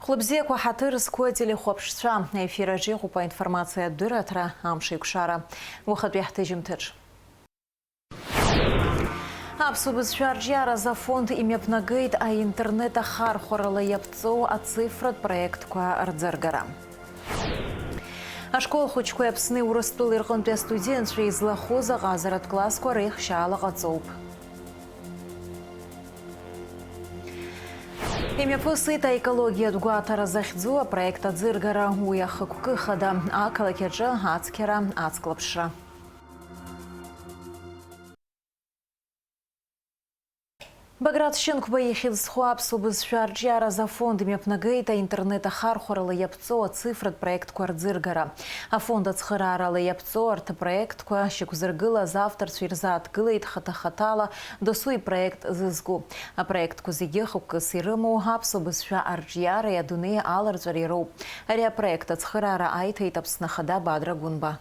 Хлопзек вахатыр скотили хопшца. Эфира жиху по информации дыратра амшик шара. Выход яхтыжим тыч. Абсубыз шарджара за фонд имя пнагейт, а интернета хар хорала япцо, а цифрат проект куа ардзаргара. А школ хочку япсны урастул ирхон пя студент из лахоза газарат класс куарех шала гацоуп. Имя пусыта экология дугуатара захдзуа проекта дзыргара уяхак кыхада, а калакеджа ацкера ацклапша. Багратщенк выехал с Хуапсубыз Шарджара за фондами пнагейта интернета хархорала япцо цифрат проект Куардзыргара. А фонда цхарарала япцо арта проект Куащикузыргыла завтра свирзат гылейт хата-хатала досуй проект зызгу. А проект Кузигеху кысырыму Хапсубыз Шарджара ядуне аларзариру. Ария проекта цхарара айтейтапснахада бадра гунба.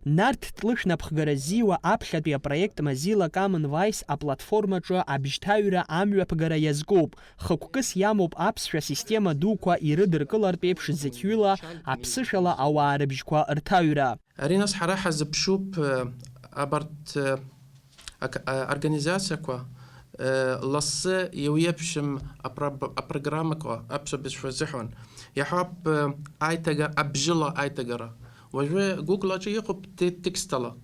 Нарт тлышна пхгаразиуа аԥхьатәи проект Mozilla Common Voice аплатформаҿы абжьҭаҩра амҩаԥгара иазгоуп. Хықәкыс иамоуп аԥсшәа система дуқәа ирыдыркылартә еиԥш зықьҩыла аԥсышәала ауаа рыбжьқәа рҭаҩра. Ари нас ҳара ҳазыԥшуп абарҭ организациақәа лассы иуеиԥшым апрограммақәа аԥсуа зыҳәан иаҳауп абжьыла аиҭагара. وجوه جوجل أجي يخب تكستلا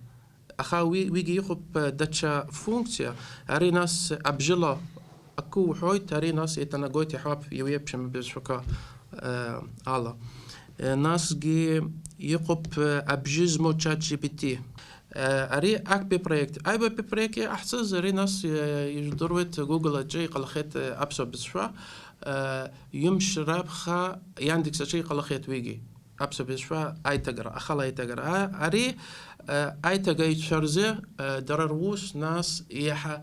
أخاوي ويجي يخب دتشا فونكسيا أري ناس أبجلا أكو حويت أري ناس يتناقويت يحب يويبشم بشوكا على ناس جي يخب أبجزمو تشات جي بي تي أري أكبر بروجكت أي بروجكت أحسز أري ناس يجدروت جوجل أجي قلخت أبسو بشوا يمش رابخا يندكس أجي قلخت ويجي أبسو بشوا أيتجرا أخلا أيتجرا أري أيتجا يشرزه دراروس ناس يح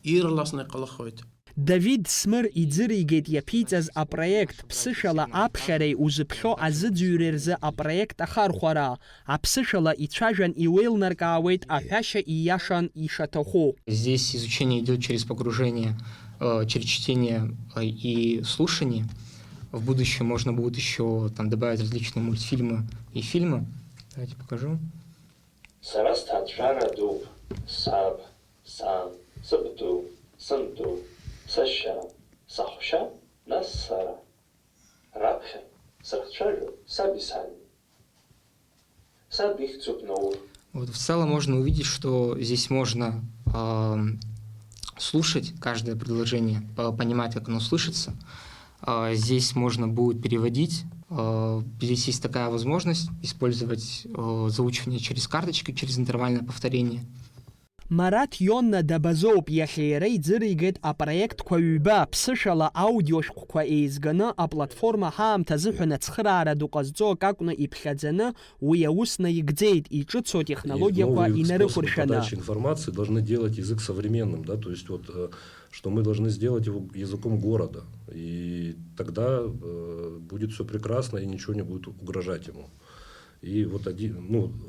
يرلص نقل خويت. Давид Смыр иӡыригеит иаԥиҵаз апроект ԥсышәала аԥхьареи узыԥхьо азыӡҩры апроект ахархәара. Аԥсышәала ицәажәан иуеилнаркаауеит аҳәашьа ииашан ишаҭаху. Здесь изучение идет через погружение, через чтение и слушание. В будущем можно будет еще там добавить различные мультфильмы и фильмы. Давайте покажу. Вот в целом можно увидеть, что здесь можно слушать каждое предложение, понимать, как оно слышится. Здесь можно будет переводить. Здесь есть такая возможность использовать заучивание через карточки, через интервальное повторение. Марат Йонна дабазоуп иахьа иӡыригеит апроектқәа ҩба ԥсышәала аудиошәҟәқәа еизганы аплатформа ҳаамҭа азыҳәан ацхыраара ду ҟазҵо акакәны иԥхьаӡаны уи аус наигӡеит иҿыцу технологиақәа инарықәыршәаны. Подачи информации должны делать язык современным, да, то есть вот что мы должны сделать его языком города, и тогда будет все прекрасно и ничего не будет угрожать ему. И вот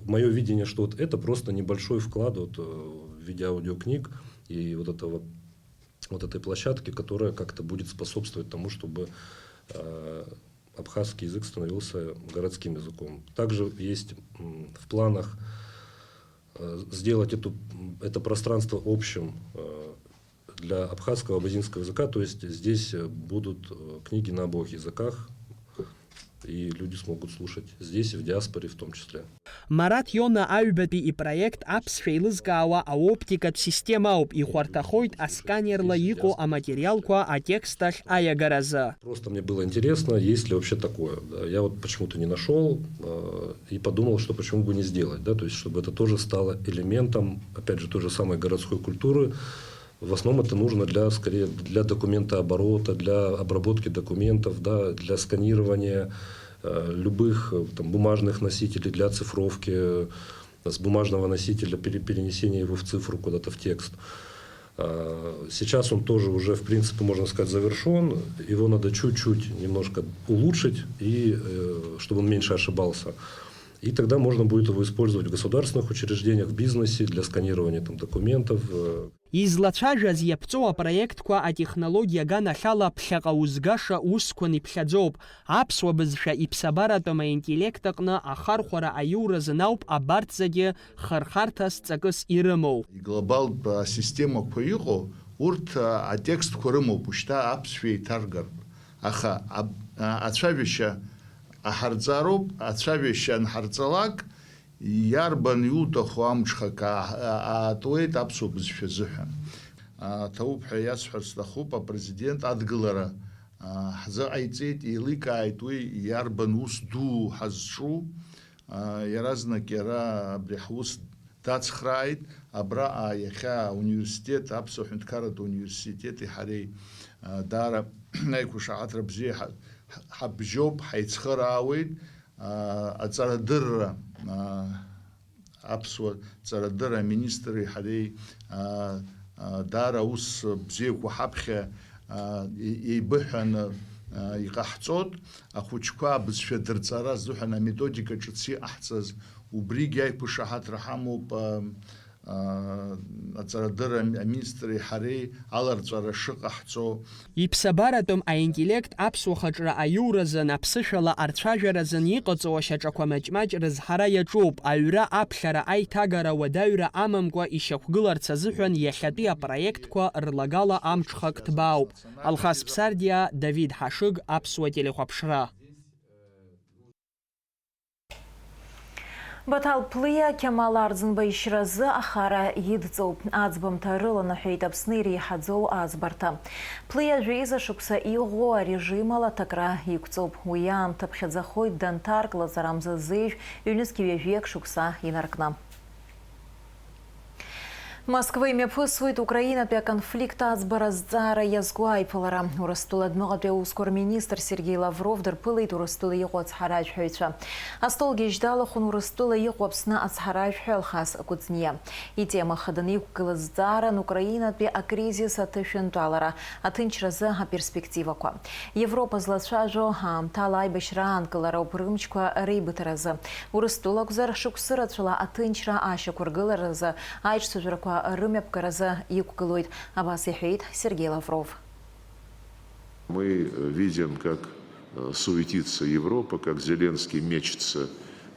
мое видение, что вот это просто небольшой вклад вот, в виде аудиокниг и вот этой площадки, которая как-то будет способствовать тому, чтобы абхазский язык становился городским языком. Также есть в планах сделать это пространство общим для абхазского абазинского языка, то есть здесь будут книги на обоих языках, и люди смогут слушать здесь и в диаспоре в том числе. Марат Йона аҩбатәи ипроект аԥсшәа еилызкаауа аоптикатә системауп ихәарҭахоит асканерла иҟоу аматериалқәа атекст ахь аиагаразы. Просто мне было интересно, есть ли вообще такое. Да. Я вот почему-то не нашел и подумал, что почему бы не сделать, да, то есть чтобы это тоже стало элементом, опять же, той же самой городской культуры. В основном это нужно скорее для документооборота, для обработки документов, да, для сканирования любых там, бумажных носителей, для оцифровки с бумажного носителя, перенесения его в цифру куда-то в текст. Сейчас он тоже уже, в принципе, можно сказать, завершен. Его надо чуть-чуть немножко улучшить, и чтобы он меньше ошибался. И тогда можно будет его использовать в государственных учреждениях, в бизнесе, для сканирования там, документов. Излацәажәаз иаԥҵоу апроектқәа атехнологиа ганахьала ԥхьаҟа узгаша усқәан иԥхьаӡоуп. Аԥсуа бызшәа иԥсабаратәым аинтеллект аҟны ахархәара аиуразын ауп абарҭ зегьы хырхарҭас ҵакыс ирымоу. Глобалтә системақәа иҟоу урҭ атекстқәа рымоуп ушьҭа аԥсшәа еиҭаргартә. Аха ацәажәашьа аҳарҵароуп, ацәажәашьа анҳарҵалак иарбан иуҭаху амҽхак аатуеит аԥсуа бызшәа азыҳәан. Ҭауп ҳәа иасҳәарц сҭахуп, апрезидент адгылара ҳзыҟаиҵеит, еиликааит уи иарбан ус ду ҳазҿу, иаразнак иара абри ҳус дацхрааит, абраҟа иахьа ауниверситет, аԥсуа ҳәынҭқарратә университети ҳареи даара аиқәышаҳаҭра бзиа ҳабжьоуп, ҳаицхыраауеит, аҵарадырра аԥсуа ҵарадырра аминистри ҳареи даара ус бзиақәа ҳаԥхьа еибыҳәаны иҟаҳҵоит, ахәыҷқәа абызшәа дырҵара азыҳәан аметодика ҿыц иҟаҳҵаз убригьы аиқәышаҳаҭра ҳамоуп, аҵарадырра аминистри ҳареи аларҵәара шыҟаҳҵо. Иԥсабаратәым аинтеллект аԥсуа хаҿра аиуразын аԥсышәала арцәажәаразын иҟаҵоу ашьаҿақәа маҷ-маҷ рызҳара иаҿуп. Аҩра аԥхьара аиҭагара уадаҩра амамкәа ишьақәгыларц азыҳәан иахьатәи апроектқәа рлагала амҽхак ҭбаауп. Алхас Ԥсардиа, Давид Ҳашыг, аԥсуа телехәаԥшра. Баҭал Ԥлиа Қьамал Арӡынба ишьразы ахара идҵоуп. Аӡбамҭа рыланаҳәеит Аԥсны иреиҳаӡоу аӡбарҭа. Ԥлиа жәеиза шықәса иӷәӷәоу арежим ала аҭакра иқәҵоуп. Уи аамҭа ԥхьаӡахоит данҭарклаз Рамза Зеижә ҩнызқь ҩажәиак шықәса инаркны. Москва имҩаԥысуеит Украинатәи аконфликт аӡбара азҵаара иазку аиԥылара. Урыстәыла Адмыҟатәи аусқәа рминистр Сергей Лавров дырԥылеит Урыстәыла иҟоу ацҳаражәҳәаҩцәа. Астолгьежь далахәын Урыстәыла иҟоу Аԥсны ацҳаражәҳәаҩ Алхас Кәыҵниа. Итема хаданы иқәгылаз зҵааран Украинатәи акризис аҭышәынтәалара, аҭынчразы аперспективақәа. Европа злацәажәо аамҭала аибашьра аанкылароуп рымчқәа реибыҭаразы. Урыстәыла акәзар шықәсырацәала аҭынчра ашьақәыргыларазы аиҿцәажәарақәа рымҩаԥгаразы иқәгылоит. Абас иҳәеит Сергей Лавров. Мы видим, как суетится Европа, как Зеленский мечется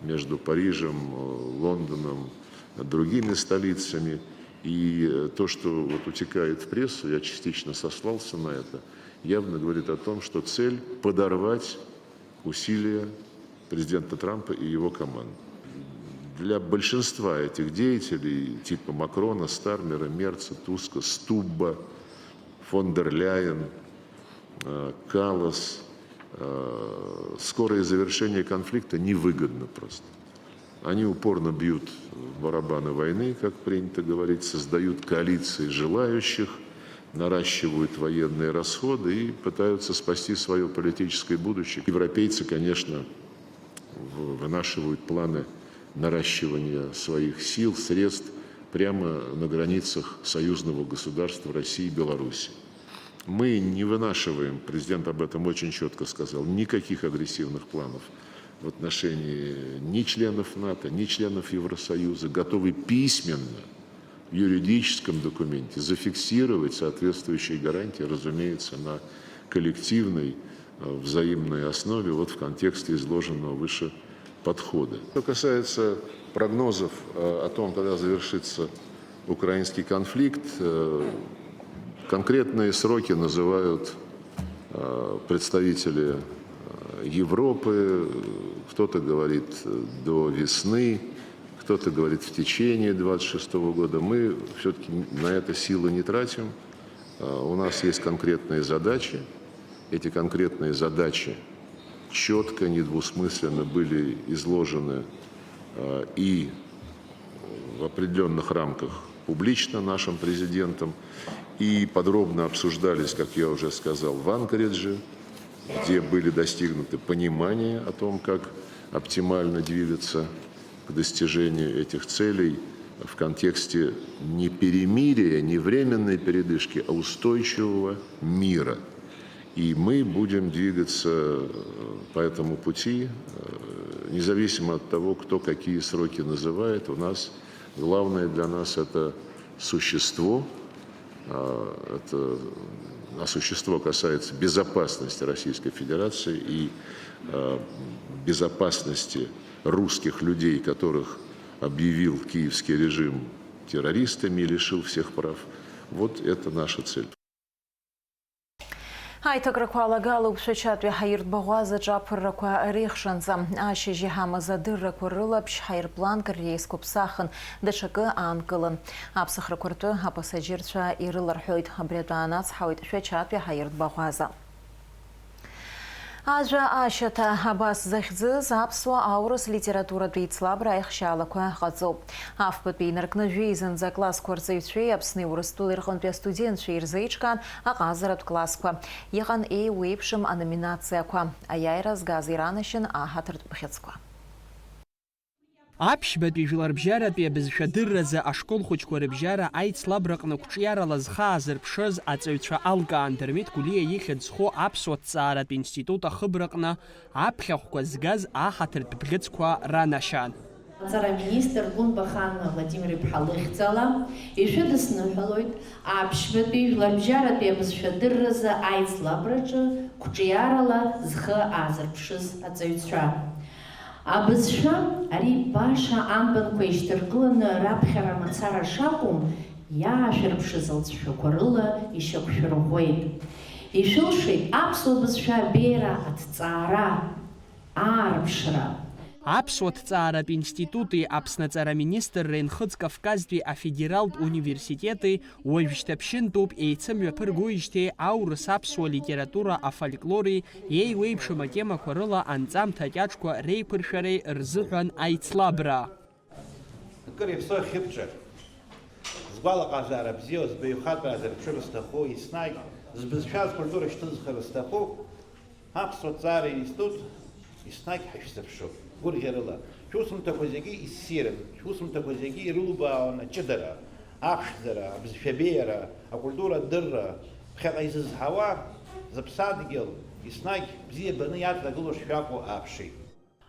между Парижем, Лондоном, другими столицами. И то, что вот утекает в прессу, я частично сослался на это, явно говорит о том, что цель – подорвать усилия президента Трампа и его команды. Для большинства этих деятелей, типа Макрона, Стармера, Мерца, Туска, Стубба, фон дер Ляйен, Каллас, скорое завершение конфликта невыгодно просто. Они упорно бьют в барабаны войны, как принято говорить, создают коалиции желающих, наращивают военные расходы и пытаются спасти свое политическое будущее. Европейцы, конечно, вынашивают планы наращивания своих сил, средств прямо на границах союзного государства России и Беларуси. Мы не вынашиваем, президент об этом очень четко сказал, никаких агрессивных планов в отношении ни членов НАТО, ни членов Евросоюза, готовы письменно в юридическом документе зафиксировать соответствующие гарантии, разумеется, на коллективной взаимной основе, вот в контексте изложенного выше подхода. Что касается прогнозов о том, когда завершится украинский конфликт, конкретные сроки называют представители Европы. Кто-то говорит до весны, кто-то говорит в течение 2026 года. Мы все-таки на это силы не тратим. У нас есть конкретные задачи. Эти конкретные задачи четко, недвусмысленно были изложены и в определенных рамках публично нашим президентом, и подробно обсуждались, как я уже сказал, в Анкоридже, где были достигнуты понимания о том, как оптимально двигаться к достижению этих целей в контексте не перемирия, не временной передышки, а устойчивого мира. И мы будем двигаться по этому пути. независимо от того, кто какие сроки называет, у нас главное для нас это существо. Существо касается безопасности Российской Федерации и безопасности русских людей, которых объявил киевский режим террористами и лишил всех прав. Вот это наша цель. Аиҭакрақәа алагалоуп шәачатәи ҳаиртбаӷәазаҿ аԥыррақәа реихшанӡа. Ашьыжь иҳамаз адыррақәа рылаԥш ҳаирпланк ррейсқәа ԥсахын, даҽакы аанкылан. Аԥсахрақәа ртәы апасаџьырцәа ирыларҳәоит. Абри атәы аанацҳауеит шәачатәи ҳаиртбаӷәаза. Ажәа ашьаҭа абас захьӡыз аԥсуа аурыс литературатә еицлабра аихшьаалақәа ҟаҵоуп. Афбатәи инаркны жәеизанӡа аклассқәа рҵаҩцәеи Аԥсни Урыстәылеи рҟынтәи астудентцәеи ирзеиҿкаан аҟазаратә классқәа. Иҟан еиуеиԥшым аноминациақәа. Аиааира згаз иранашьын аҳаҭыртә бӷьыцқәа. Аԥшьбатәи жәларбжьаратәи абызшәадырразы ашкол хәыҷқәа рыбжьара аицлабраҟны қәҿиарала зхы аазырԥшыз аҵаҩцәа алкаан Дырмит Гәлиа ихьӡ зху аԥсуа ҭҵааратә институт ахыбраҟны аԥхьахәқәа згаз аҳаҭыртә бӷьыцқәа ранашьан. Аҵара-министр Гәынбахан Владимир-иԥҳа лыхьӡала ишәыдысныҳәалоит аԥшьбатәи жәларбжьаратәи абызшәадырразы аицлабраҿы қәҿиарала зхы аазырԥшыз аҵаҩцәа. Абызшәа ари баша амбанқәа ишьҭаргыланы раԥхьара мацара шакәым иаашәырԥшыз алҵшәақәа рыла ишьақәшәырӷәӷәеит. Ишәылшеит аԥсуа бызшәа абеиара, аҭҵаара, аарԥшра. Аԥсуа ҭҵааратә институти Аԥснаҵара-министрреи Нхыҵ Кавказтәи афедералтә университети уажәшьҭаԥшьынтәуп еицымҩаԥыргоижьҭеи аурыс аԥсуа литература афольклори еиуеиԥшым атемақәа рыла анҵамҭа кьаҿқәа реиқәыршәареи рзыҳәан аицлабра. Акыр иаԥсоу ахьыԥҿыр, згәалаҟазаара бзиа збаҩхатәра зырԥшыр зҭаху, еснагь збызшәа зкультура шьҭызхыр зҭаху, аԥсуа ҭҵаара институт еснагь ҳашәзыԥшуп. Гәырӷьарыла, шәусумҭақәа зегьы иссирын, шәусумҭақәа зегьы ирылбаауан аҷыдара, ахшьӡара, абызшәабеиара, акультура адырра, ԥхьаҟа изызҳауа зыԥсадгьыл еснагь бзиа баны иаҵагылоу шшәакәу ааԥшит.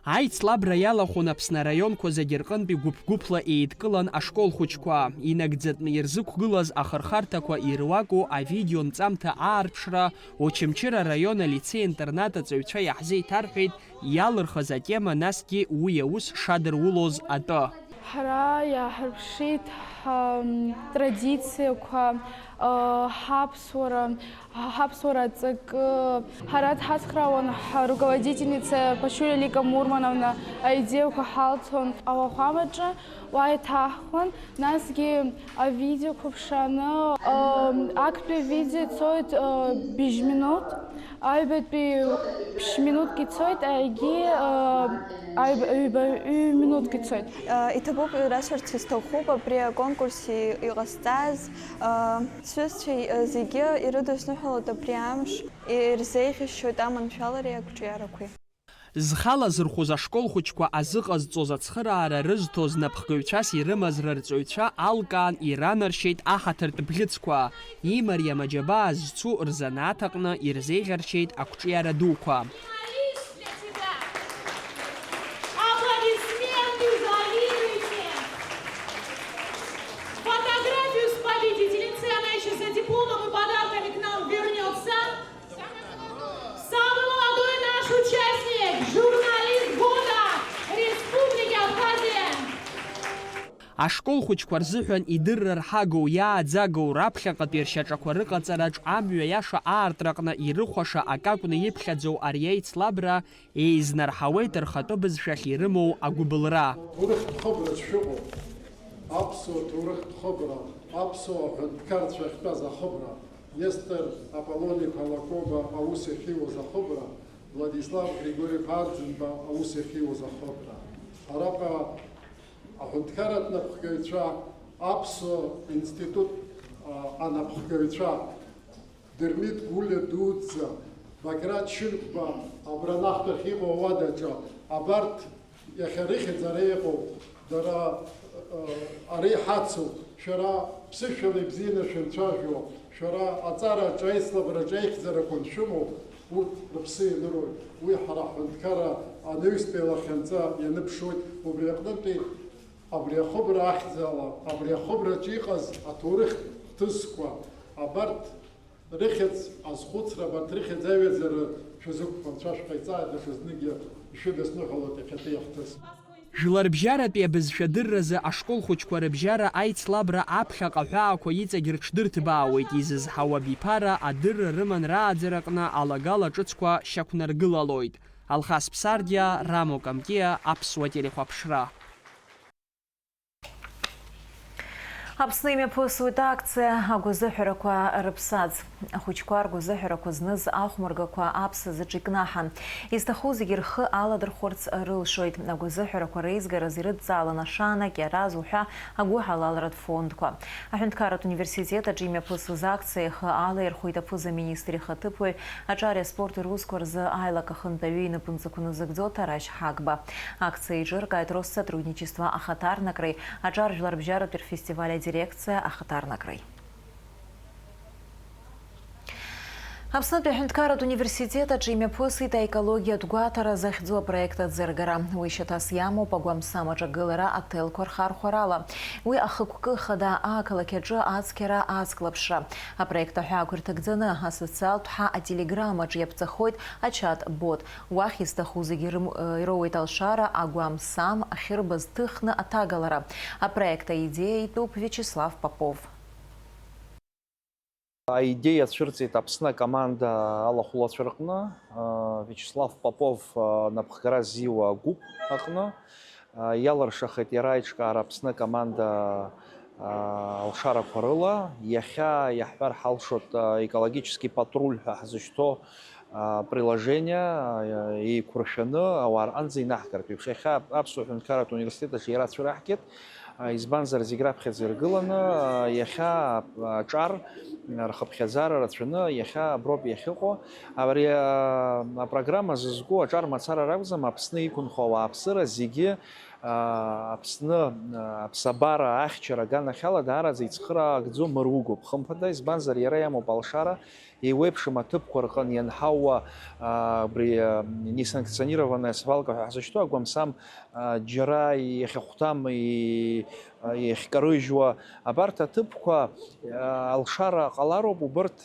Аицлабра иалахәын Аԥсны араионқәа зегьы рҟынтәи гәыԥ-гәыԥла еидкылан ашкол хәыҷқәа, инагӡатәны ирзықәгылаз ахырхарҭақәа ируаку авидео нҵамҭа аарԥшра Очамчыра араион алицеи-интернат аҵаҩцәа иаҳзеиҭарҳәеит иалырхыз атема насгьы уи аус шадырулоз атәы. Ҳара иааҳарԥшит традициақәа, ҳаԥсуара ҵакы. Ҳара дҳацхраауан руководительница Пашуля Лика Мурмановна аидеақәа ҳалҭон ауахәамаҿы, уа иҭаҳхуан. Насгьы авидеоқәа ԥшааны актәи авидео ицоит бжь-минут, аҩбатәи ԥшь-минутк ицоит, егьи ҩ-минутк ицоит. Иҭабуп расҳәарц исҭахуп абри аконкурси иҟасҵаз сҩызцәа зегьы ирыдысныҳәалоит абри амш, ирзеиӷьашьоит аманшәалареи ақәҿиарақәеи. Зхала зырхәыз ашкол хәыҷқәа азыҟазҵоз ацхыраара рызҭоз напхгаҩцәас ирымаз рырҵаҩцәа алкаан иранаршьеит аҳаҭыртә бӷьыцқәа. Имариам аџьабаа зцу рзанааҭ аҟны ирзеиӷьаршьеит ақәҿиара дуқәа. Ашкол хәыҷқәа рзыҳәан идырра рҳагоу иааӡагоу раԥхьаҟатәи ршьаҿақәа рыҟаҵараҿ амҩа иаша аартраҟны ирыхәаша акакәны иԥхьаӡоу ари аицлабра еизнарҳауеит рхатәы бызшәахь ирымоу агәыбылра. Урыхтәхыбраҿ шәыҟоуп, аԥсуа ҭоурыхтәхыбра, аԥсуа ҳәынҭқарцәа ахьтәаз ахыбра, Нестор Аполлониԥа Лакоба аус иахьиуаз ахыбра, Владислав Григорий-иԥа Арӡынба аус иахьиуаз ахыбра. Араҟа аҳәынҭқарратә напхгаҩцәа, аԥсуа институт анапхгаҩцәа, Дырмит Гәлиа дуӡӡа, Баграт Шьынқәба абранахҭахь иҟоу ауадаҿы, абарҭ иахьа рыхьӡара иҟоу, дара ари ҳацуп, шәара ԥсышәала ибзианы шәынцәажәо, шәара аҵараҿы, аицлабраҿы аихьӡарақәа аншәымоу, урҭ рыԥсы ианыроит. Уи ҳара ҳҳәынҭқарра анаҩстәи лахьынҵа ианыԥшуеит. Убри аҟнытәи абри ахыбра ахьӡала, абри ахыбраҿы иҟаз аҭоурых хҭысқәа, абарҭ рыхьӡ азхәыцра, абарҭ рыхьӡ аҩаӡара шәазықәԥан, цәа шәҟаиҵааит даҽазныгьы ишәыдысныҳәалоит иахьатәи ахҭыс. Жәларбжьаратәи абызшәадырразы ашкол хәыҷқәа рыбжьара аицлабра аԥхьаҟа ҳәаақәа иҵегь рыҽдырҭбаауеит изызҳауа биԥара адырра рыман рааӡараҟны алагала ҿыцқәа шьақәнаргылалоит. Алхас Ԥсардиа, Рамо Камкиа, Аԥсуа телехәаԥшра. Аԥсны имҩаԥысуеит акциа агәазыҳәарақәа рыԥсаӡ. Ахәыҷқәа ргәазыҳәарақәа зныз ахәмаргақәа аԥсазаҿ икнаҳан. Изҭаху зегьы рхы аладырхәырц рылшоит. Агәазыҳәарақәа реизгараз ирыдҵалан ашанак, иараз уҳәа агәыҳалалратә фондқәа. Аҳәынҭқарратә университет аҿы имҩаԥысыз акциа ихы алаирхәеит аԥыза-министр ихаҭыԥуаҩ аҿари аспорти русқәа рзы аилак ахантәаҩы инапынҵақәа назыгӡо Тарашь Ҳагба. Акциа иҿыркааит Россотрудничество ахаҭарнакраи, аҿар жәларбжьаратәи рфестиваль дирекция ахаҭарнакраи. Аԥснытәи аҳәынҭқарратә университет аҿы имҩаԥысит аекологиатә гәаҭара захьӡу апроект аӡыргара. Уи шьаҭас иамоуп агәамсам аҿагылара аҭелқәа рхархәарала. Уи ахықәкы хада ақалақь аҿы ацқьара ацклаԥшра. Апроект аҳәаақәа ирҭагӡаны асоциалтә ҳа ателеграм аҿы иаԥҵахоит ачат бот. Уахь изҭаху зегьы ироуеит алшара агәамсам ахьырбаз ҭыхны аҭагалара. Апроект аидеиа итәуп Вячеслав Попов. Аидеиа цәырҵит Аԥсны акоманда алахәлацәа рҟны, Вячеслав Попов напхгара зиуа агәыԥ аҟны. Иалыршахеит иара аиҿкаара Аԥсны акоманда алшарақәа рыла. Иахьа иаҳҳәар ҳалшот экологический патруль ҳәа ҳзышьҭоу приложение еиқәыршәаны ауаа рҟынӡа инаҳкыртә еиԥш. Иахьа Аԥсуа аҳәынҭқарратә университет аҿы иара цәираҳкит. Избанзар зегь раԥхьаӡа иргыланы, иахьа аҿар рхыԥхьаӡара рацәаны, иахьа аброуп иахьыҟоу. Абри апрограмма зызку аҿар мацара ракәӡам, Аԥсны иқәынхо ауааԥсыра зегьы Аԥсны аԥсабара ахьчара аганахьала даараӡа иӡхыраагӡо мыругоуп. Хымԥада, избанзар иара иамоуп алшара, еиуеиԥшым аҭыԥқәа рҟны ианҳауа абри несанкционированная свалка ҳәа ҳзышьҭоу агәамсам џьара иахьахәҭам иахькарыжьуа абарҭ аҭыԥқәа алшара ҟалароуп, убырҭ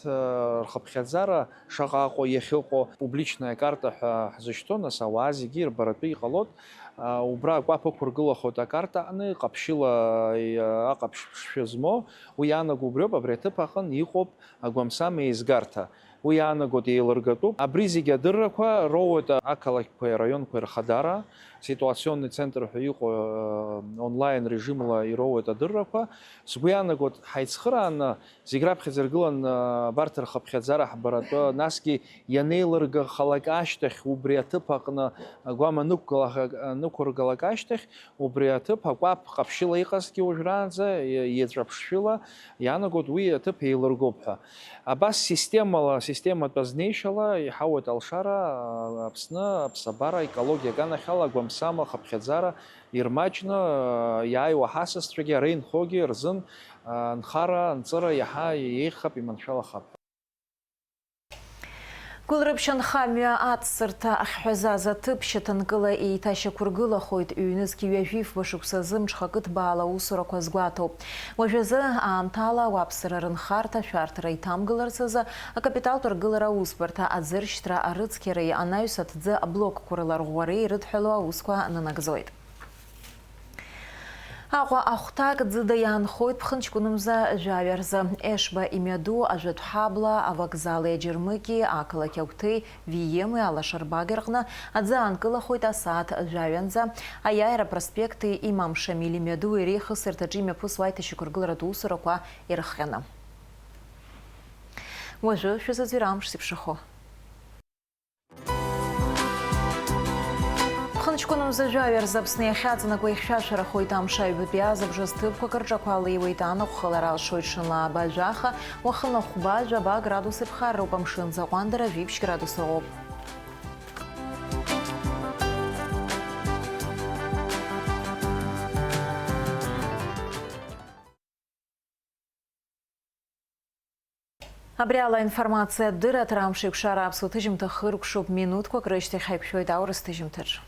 рхыԥхьаӡара шаҟаҟоу иахьыҟоу публичная карта ҳәа ҳзышьҭоу, нас ауаа зегьы ирбаратәы иҟалоит. Убра акәаԥ ықәыргылахоит акарта аҟны, ҟаԥшьыла аҟаԥшьшәы змоу, уи иаанаго убриоуп, абри аҭыԥ аҟны иҟоуп агәамсам еизгарҭа. Уи иаанагоит еилыргатәуп. Абри зегьы адыррақәа роуеит ақалақьқәеи араионқәеи рхадара, ситуационный центр ҳәа иҟоу онлайн режимла ироуеит адыррақәа. Сгәы иаанагоит ҳаицхырааны зегь раԥхьаӡа иргылан абарҭ рхыԥхьаӡара ҳбаратәы, насгьы ианеилыргахалак ашьҭахь убри аҭыԥ аҟны агәама нықәыргалак ашьҭахь, убри аҭыԥ акәаԥ ҟаԥшьыла иҟазгьы уажәраанӡа иеҵәаԥшшәыла иаанагоит уи аҭыԥ еилыргоуп ҳәа. Абас систематә азнеишьала иҳауеит алшара Аԥсны аԥсабара екологиа аганахьала агәамсам ахыԥхьаӡара ирмаҷны иааиуа ҳасасцәагьы ареинхогьы рзын нхара, нҵыра иаҳа еиӷьхап, иманшәалахап. Гәылрыԥшьанхамҩа ацсырҭа ахьҳәазаз аҭыԥ шьаҭанкыла еиҭашьақәыргылахоит, ҩнызқьи ҩажәифба шықәсазы мҽхакы ҭбаала аусурақәа згәаҭоуп. Уажәазы аамҭала ауааԥсыра рынхарҭа шәарҭара иҭамгыларц азы акапиталтә ргылара аусбарҭа, аӡыршьҭра, арыцқьареи, анаҩс аҭӡы аблокқәа рыларӷәӷәареи ирыдҳәалоу аусқәа нанагӡоит. Аҟәа ахәҭак ӡыда иаанхоит ԥхынҷкәынымза жәаҩарзы. Ешба имҩаду ажәатә ҳабла, авокзали аџьырмыкьи, ақалақь агәҭеи, Виеми, алашарбага рҟны аӡы аанкылахоит асааҭ жәаҩанӡа. Аиааира апроспекти Имам Шамил имҩаду иреихысырҭаҿы имҩаԥысуа аиҭашьақәыргыларатә усурақәа ирыхҟьаны. Уажәы шәазыӡырҩ амш зеиԥшрахо. Ԥхынҷкәынымза жәаҩарзы Аԥсны иахьаҵанакуа ихьшәашәарахоит амш аҩбатәи азыбжа ҭыԥқәак рҿақәа леиуеит, анаҟәхалара алшоит шынла абажәаха, уахынла хәба, жәаба градус иԥхарроуп, амшын заҟәандара 20 градус ыҟоуп. Абриала информация дыра трамшик шара абсу тыжим тахыр кшуп минут квакрыште хайпшой даурыс тыжим тыж.